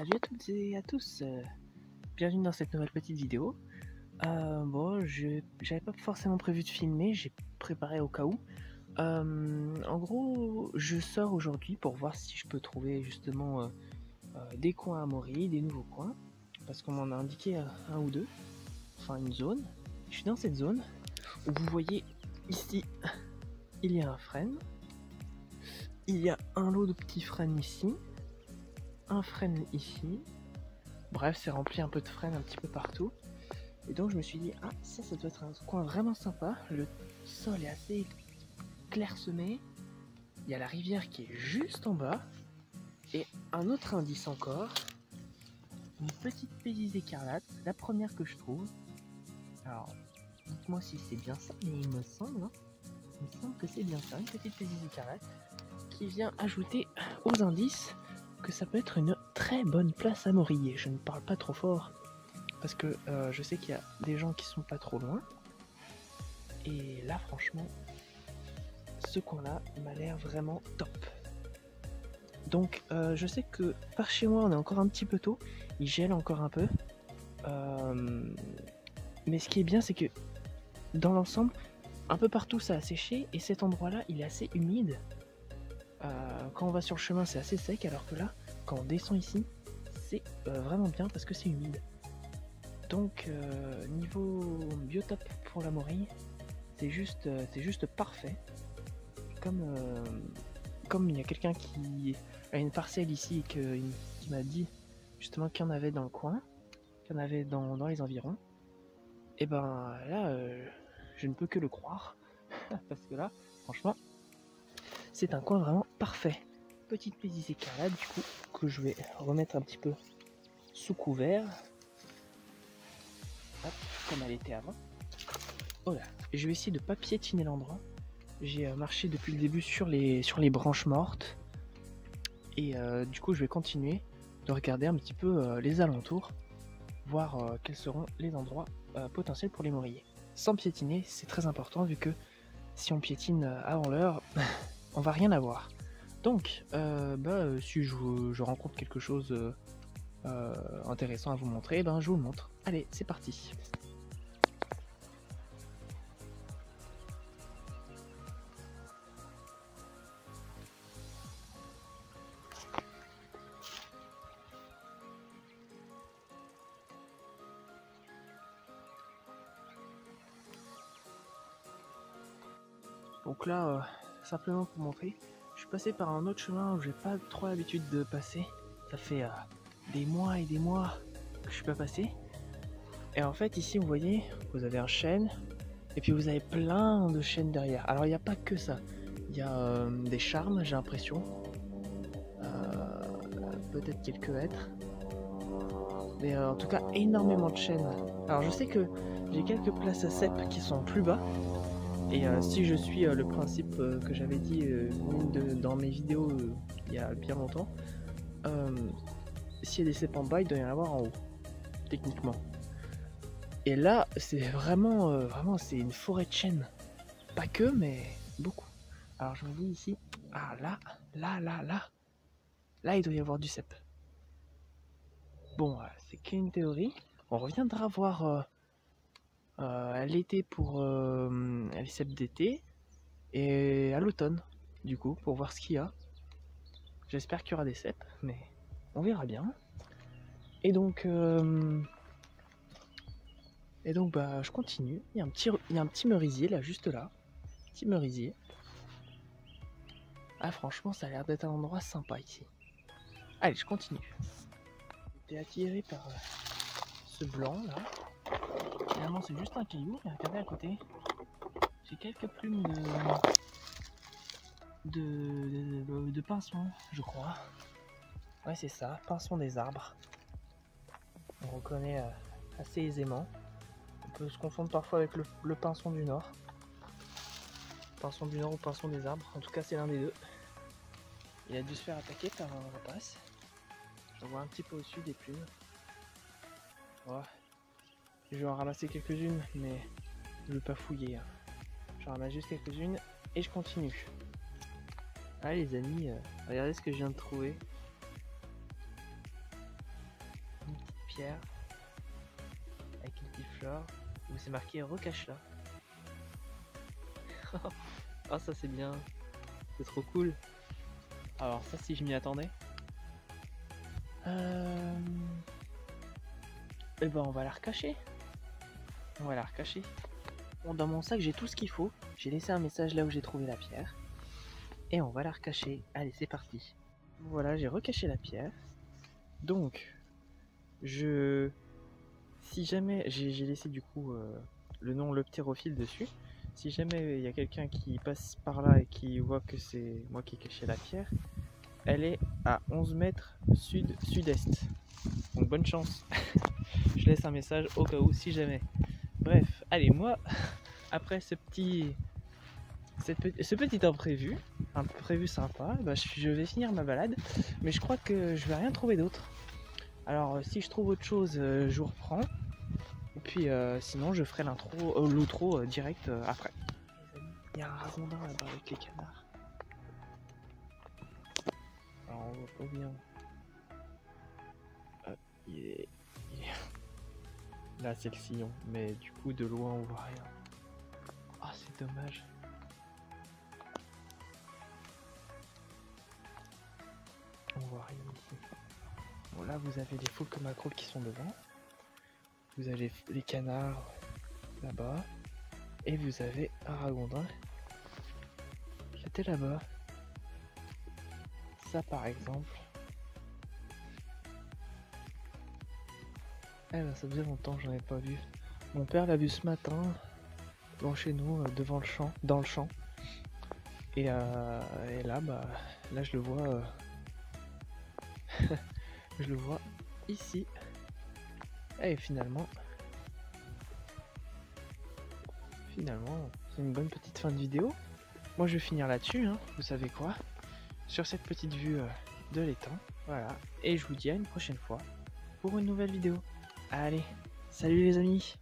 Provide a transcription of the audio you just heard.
Salut à toutes et à tous, bienvenue dans cette nouvelle petite vidéo. Bon, j'avais pas forcément prévu de filmer, j'ai préparé au cas où. En gros, je sors aujourd'hui pour voir si je peux trouver justement des coins à Maury, des nouveaux coins, parce qu'on m'en a indiqué un ou deux, enfin une zone. Je suis dans cette zone où vous voyez ici, il y a un frêne, il y a un lot de petits frênes ici, un frêne ici. Bref, c'est rempli un peu de frêne un petit peu partout. Et donc je me suis dit, ah ça doit être un coin vraiment sympa. Le sol est assez clairsemé. Il y a la rivière qui est juste en bas. Et un autre indice encore. Une petite pésise écarlate. La première que je trouve. Alors, dites-moi si c'est bien ça, mais il me semble que c'est bien ça. Une petite pésise écarlate qui vient ajouter aux indices que ça peut être une très bonne place à moriller. Je ne parle pas trop fort parce que je sais qu'il y a des gens qui sont pas trop loin. Et là, franchement, ce coin-là m'a l'air vraiment top. Donc, je sais que par chez moi, on est encore un petit peu tôt. Il gèle encore un peu. Mais ce qui est bien, c'est que dans l'ensemble, un peu partout, ça a séché. Et cet endroit-là, il est assez humide. Quand on va sur le chemin, c'est assez sec. Alors que là, quand on descend ici, c'est vraiment bien parce que c'est humide. Donc, niveau biotope pour la morille, c'est juste parfait. Comme il y a quelqu'un qui a une parcelle ici et qui m'a dit justement qu'il y en avait dans le coin, qu'il y en avait dans les environs, et ben là, je ne peux que le croire. Parce que là, franchement, c'est un coin vraiment parfait. Petite pésise écarlate, du coup, que je vais remettre un petit peu sous couvert. Hop, comme elle était avant. Oh là, je vais essayer de ne pas piétiner l'endroit. J'ai marché depuis le début sur les branches mortes. Et du coup, je vais continuer de regarder un petit peu les alentours, voir quels seront les endroits potentiels pour les moriller. Sans piétiner, c'est très important vu que si on piétine avant l'heure, on va rien avoir. Donc, si je rencontre quelque chose intéressant à vous montrer, je vous le montre. Allez, c'est parti. Donc là, simplement pour montrer, je suis passé par un autre chemin où j'ai pas trop l'habitude de passer. Ça fait des mois et des mois que je suis pas passé. Et en fait, ici, vous voyez, vous avez un chêne, et puis vous avez plein de chênes derrière. Alors, il n'y a pas que ça. Il y a des charmes, j'ai l'impression. Peut-être quelques hêtres. Mais en tout cas, énormément de chênes. Alors, je sais que j'ai quelques places à cèpes qui sont plus bas. Et si je suis le principe que j'avais dit dans mes vidéos il y a bien longtemps, s'il y a des cèpes en bas, il doit y en avoir en haut, techniquement. Et là, c'est vraiment, c'est une forêt de chênes. Pas que, mais beaucoup. Alors je me dis ici, ah là, il doit y avoir du cèpe. Bon, c'est qu'une théorie. On reviendra voir à l'été pour les cèpes d'été et à l'automne, du coup, pour voir ce qu'il y a. J'espère qu'il y aura des cèpes, mais on verra bien. Et donc, je continue. Il y a un petit merisier là, juste là. Petit merisier. Ah, franchement, ça a l'air d'être un endroit sympa ici. Allez, je continue. J'étais attiré par ce blanc là. Finalement, c'est juste un caillou. Et regardez à côté. J'ai quelques plumes de pinsons, je crois. Ouais, c'est ça, pinsons des arbres. On reconnaît assez aisément. On peut se confondre parfois avec le pinson du Nord. Pinson du Nord ou pinson des arbres. En tout cas, c'est l'un des deux. Il a dû se faire attaquer par un rapace. J'en vois un petit peu au-dessus des plumes. Ouais. Je vais en ramasser quelques-unes, mais je ne veux pas fouiller. J'en ramasse juste quelques-unes et je continue. Allez les amis, regardez ce que je viens de trouver. pierre avec une petite fleur où c'est marqué recache-la. Ah, ça c'est bien, c'est trop cool. Alors ça, si je m'y attendais. Et ben on va la recacher. On va la recacher. Bon, dans mon sac j'ai tout ce qu'il faut. J'ai laissé un message là où j'ai trouvé la pierre. Et on va la recacher. Allez, c'est parti. Voilà, j'ai recaché la pierre. Donc, si jamais j'ai laissé du coup le nom Le Ptérophile dessus. Si jamais il y a quelqu'un qui passe par là et qui voit que c'est moi qui ai caché la pierre, elle est à 11 mètres sud-sud-est. Donc bonne chance. Je laisse un message au cas où si jamais. Bref, allez, moi, après ce petit imprévu, un prévu sympa, bah, je vais finir ma balade. Mais je crois que je vais rien trouver d'autre. Alors si je trouve autre chose, je vous reprends. Et puis sinon je ferai l'outro direct après. Il y a un ragondin là-bas avec les canards. Alors on voit pas bien. Il est... Là c'est le sillon, mais du coup de loin on voit rien. Ah, c'est dommage. On voit rien ici. Bon, là vous avez les phoques macros qui sont devant. Vous avez les canards là-bas. Et vous avez un ragondin qui était là-bas. Ça par exemple. Eh ben ça faisait longtemps que j'en ai pas vu. Mon père l'a vu ce matin devant chez nous, devant le champ, dans le champ. Et là, bah, là je le vois, je le vois ici. Et finalement, c'est une bonne petite fin de vidéo. Moi je vais finir là-dessus, hein, vous savez quoi, sur cette petite vue de l'étang. Voilà. Et je vous dis à une prochaine fois pour une nouvelle vidéo. Allez, salut les amis!